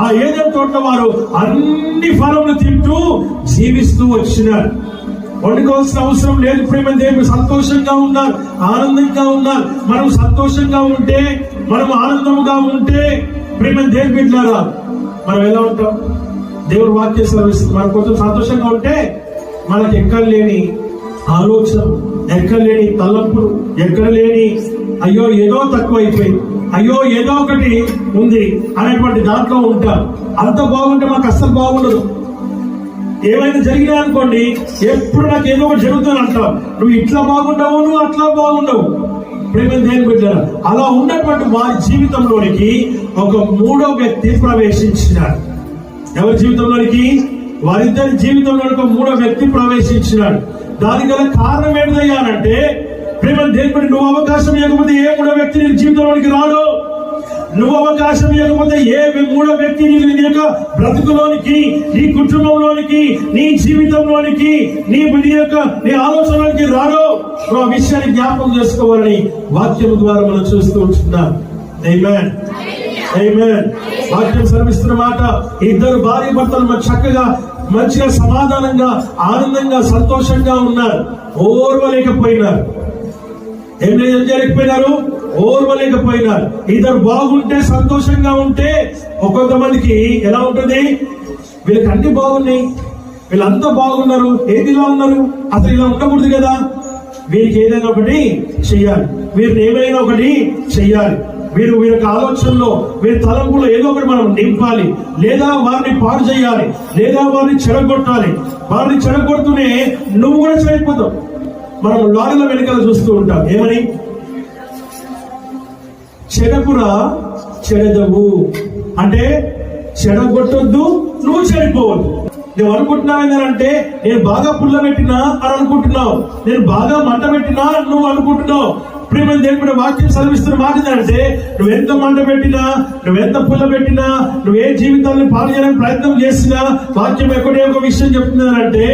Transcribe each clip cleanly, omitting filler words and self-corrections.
ఆ ఏదెన్ తోటలో వారు అన్ని ఫలములు తింటూ జీవిస్తూ వచ్చినారు. వండుకోవాల్సిన అవసరం లేదు. ప్రేమ దేవుడు సంతోషంగా ఉన్నారు, ఆనందంగా ఉన్నారు. మనం సంతోషంగా ఉంటే, మనం ఆనందంగా ఉంటే ప్రేమ దేవుడు బిడ్డలారా మనం ఎలా ఉంటాం? దేవుడు వాక్యం సెలవిస్తుంది. మనం కొంచెం సంతోషంగా ఉంటే మనకు ఎక్కడ లేని ఆలోచన, ఎక్కడ లేని తలంపులు, ఎక్కడ లేని అయ్యో ఏదో తక్కువ అయిపోయింది, అయ్యో ఏదో ఒకటి ఉంది అనేటువంటి దాంట్లో ఉంటాం. అంత బాగుంటే మాకు అస్సలు బాగుండదు. ఏమైనా జరిగినా అనుకోండి, ఎప్పుడు నాకు ఏదో ఒకటి జరుగుతుంది అంటావు. నువ్వు ఇట్లా బాగుండవు, నువ్వు అట్లా బాగుండవు. ప్రేమ దేని బిడ్డలారా, అలా ఉన్నటువంటి వారి జీవితంలోనికి ఒక మూడో వ్యక్తి ప్రవేశించినాడు. ఎవరి జీవితంలోనికి? వారిద్దరి జీవితంలోనికి ఒక మూడో వ్యక్తి ప్రవేశించినాడు. దానికి గల కారణం ఏంటంటే, ప్రేమ దేవుడు నువ్వు అవకాశం ఇవ్వకపోతే ఏ మూడో వ్యక్తి నీ జీవితంలోనికి రాడు. నువ్వు అవకాశం ఇవ్వకపోతే ఏ మూడో వ్యక్తి నీ యొక్క బ్రతుకులోనికి, నీ కుటుంబంలోనికి, నీ జీవితంలోనికి, నీ ఆలోచనలోనికి రాడు. నువ్వు ఆ విషయాన్ని జ్ఞాపకం చేసుకోవాలని వాక్యం ద్వారా మనం చూస్తూ ఉంటున్నాం. ఆమేన్, ఆమేన్. వాక్యం సెలవిస్తున్న మాట, ఇద్దరు భార్య భర్తలు చక్కగా మంచిగా సమాధానంగా ఆనందంగా సంతోషంగా ఉన్నారు. ఓర్వలేకపోయినారు. ఏం చేయలేకపోయినారు? ఓర్వలేకపోయినారు. ఇద్దరు బాగుంటే, సంతోషంగా ఉంటే కొంతమందికి ఎలా ఉంటుంది? వీళ్ళకి అన్ని బాగున్నాయి, వీళ్ళంతా బాగున్నారు, ఏది ఇలా ఉన్నారు, అసలు ఇలా ఉండకూడదు కదా. వీరికి ఏదైనా ఒకటి చెయ్యాలి, వీరిని ఏమైనా ఒకటి చెయ్యాలి. వీరి యొక్క ఆలోచనలో, వీరి తలంపులో ఏదో ఒకటి మనం నింపాలి, లేదా వారిని పాడు చేయాలి, లేదా వారిని చెడగొట్టాలి. వారిని చెడగొడుతూనే నువ్వు కూడా చెడిపోతావు. మనం లారీల వెనకాల చూస్తూ ఉంటాం. ఏమని? చెడకురా చెడదవు అంటే చెడగొట్టొద్దు, నువ్వు చెడిపోవద్దు. నువ్వు అనుకుంటున్నావు ఏంటంటే, నేను బాగా పుల్ల పెట్టినా అని అనుకుంటున్నావు, నేను బాగా మంట పెట్టినా నువ్వు అనుకుంటున్నావు. ప్రేమ దేవుడు వాక్యం సెలవిస్తున్న మాట ఏంటంటే, నువ్వెంత మంట పెట్టినా, నువ్వెంత పుల్ల పెట్టినా, నువ్వే జీవితాన్ని పాడు చేయడానికి ప్రయత్నం చేసినా, వాక్యం ఎక్కడే ఒక విషయం చెప్తుందంటే,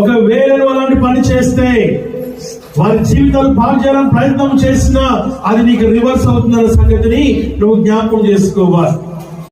ఒకవేళ నువ్వు అలాంటి పని చేస్తే, వారి జీవితాలు పాడు చేయాలని ప్రయత్నం చేసినా అది నీకు రివర్స్ అవుతుందన్న సంగతిని నువ్వు జ్ఞాపకం చేసుకోవాలి.